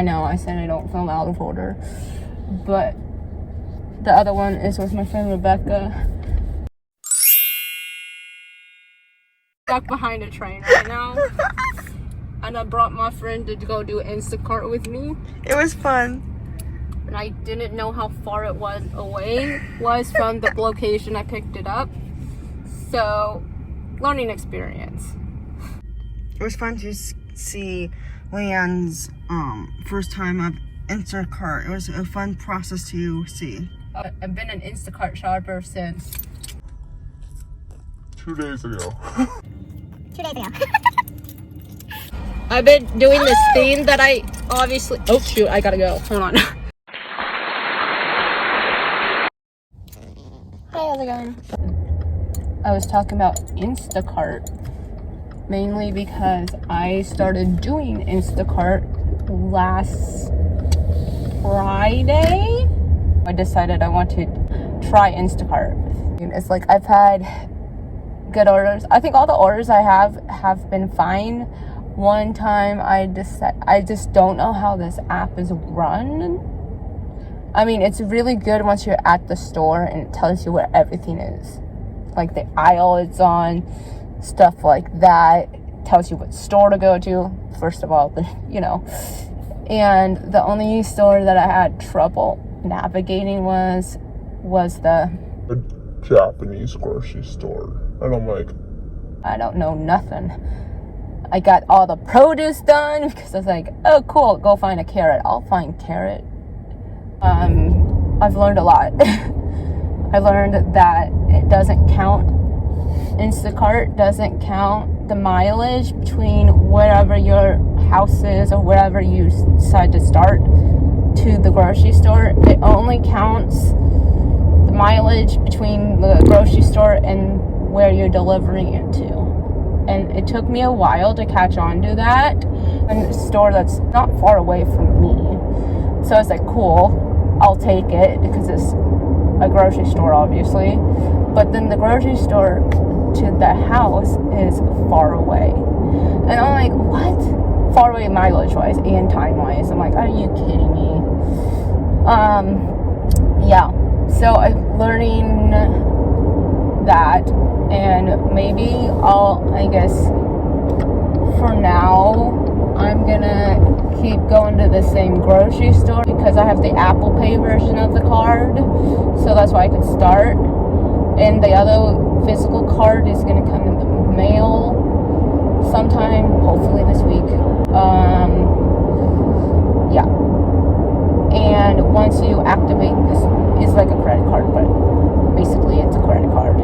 I know I said I don't film out of order, but the other one is with my friend Rebecca. Stuck behind a train right now. And I brought my friend to go do Instacart with me. It was fun. And I didn't know how far it was away from the location I picked it up. So, learning experience. It was fun to see Leanne's first time of Instacart. It was a fun process to see. I've been an Instacart shopper since 2 days ago. 2 days ago. I've been doing this thing that I obviously... Oh, shoot, I gotta go. Hold on. Hey, how's it going? I was talking about Instacart, mainly because I started doing Instacart last Friday. I decided I want to try Instacart. It's like I've had good orders. I think all the orders I have been fine. One time I just don't know how this app is run. I mean, it's really good once you're at the store and it tells you where everything is. Like the aisle it's on, stuff like that. It tells you what store to go to, first of all, you know. And the only store that I had trouble navigating was the Japanese grocery store. And I'm like, I don't know nothing. I got all the produce done because I was like, oh cool, go find a carrot. I'll find carrot. I've learned a lot. I learned that it doesn't count, Instacart doesn't count the mileage between wherever your house is or wherever you decide to start to the grocery store. It only counts the mileage between the grocery store and where you're delivering it to. And it took me a while to catch on to that. And a store that's not far away from me. So I was like, cool, I'll take it because it's a grocery store, obviously. But then the grocery store to the house is far away. And I'm like, what? Far away mileage-wise and time-wise. I'm like, are you kidding me? Yeah. So I'm learning that. And maybe I guess for now, I'm gonna keep going to the same grocery store because I have the Apple Pay version of the card. So that's why I could start. And the other physical card is gonna come in the mail sometime, hopefully this week. Yeah. And once you activate this, it's like a credit card, but basically it's a credit card.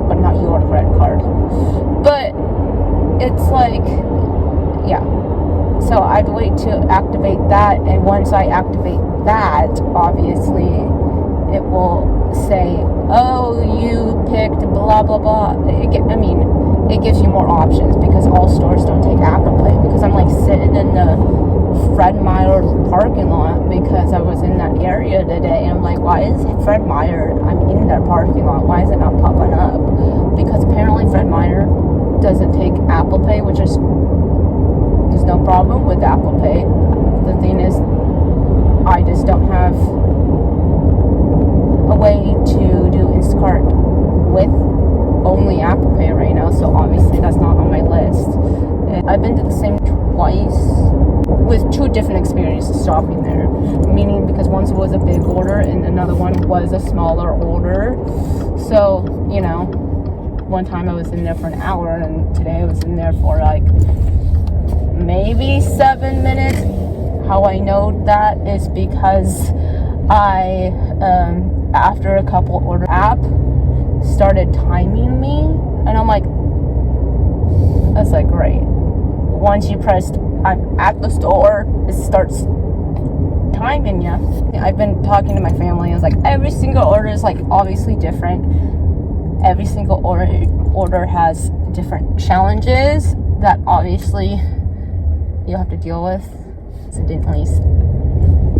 But not your credit card. But it's like, yeah. So I'd wait to activate that, and once I activate that, obviously it will say, oh, you picked blah blah blah. It gives you more options because all stores don't take Apple Pay. Because I'm like sitting in the Fred Meyer parking lot because I was in that area today, and I'm like, why is Fred Meyer? I'm in their parking lot. Why is it not popping up? Because apparently Fred Meyer doesn't take Apple Pay, which is there's no problem with Apple Pay. The thing is, I just don't have a way to do Instacart with only Apple Pay right now, so obviously that's not on my list. And I've been to the same twice with two different experiences shopping there, meaning because once it was a big order and another one was a smaller order. So, you know, one time I was in there for an hour and today I was in there for like maybe 7 minutes. How I know that is because I, after a couple order app started timing me, and I'm like, that's like great. Once you pressed, I'm at the store, it starts timing you. I've been talking to my family. I was like, every single order is like obviously different. Every single order has different challenges that obviously you have to deal with. Accidentally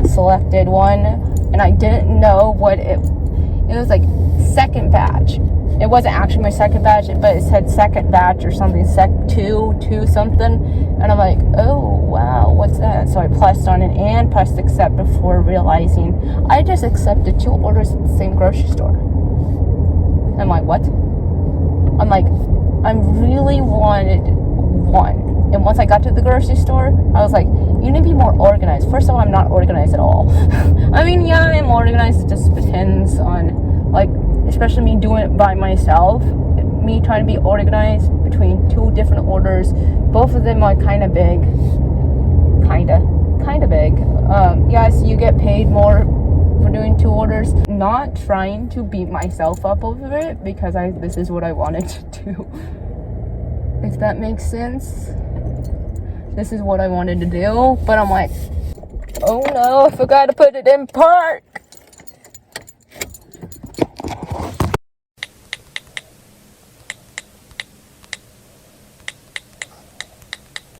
selected one, and I didn't know what it was like second batch. It wasn't actually my second batch, but it said second batch or something, two something, and I'm like, oh, wow, what's that? So I pressed on it and pressed accept before realizing I just accepted 2 orders at the same grocery store. I'm like, what? I'm like, I really wanted one. And once I got to the grocery store, I was like, you need to be more organized. First of all, I'm not organized at all. I mean, yeah, I'm organized. It just depends on, like, especially me doing it by myself. Me trying to be organized between 2 different orders. Both of them are kind of big. Kind of big. Yes, you get paid more for doing 2 orders. Not trying to beat myself up over it, because this is what I wanted to do. If that makes sense. This is what I wanted to do, but I'm like, oh no, I forgot to put it in park.